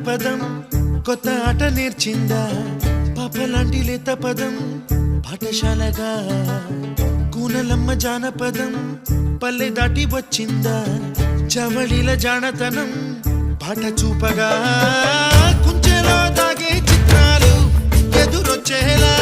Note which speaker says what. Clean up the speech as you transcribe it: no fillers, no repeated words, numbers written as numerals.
Speaker 1: పదం కొత్త ఆట నేర్చిందా పాపలాంటి లేత పదం పాఠశాలగా కూనలమ్మ జానపదం పల్లె దాటి వచ్చిందా చవళిల జానతనం పాట చూపగా కుంచెలో దాగే చిత్రాలు ఎదురొచ్చేలా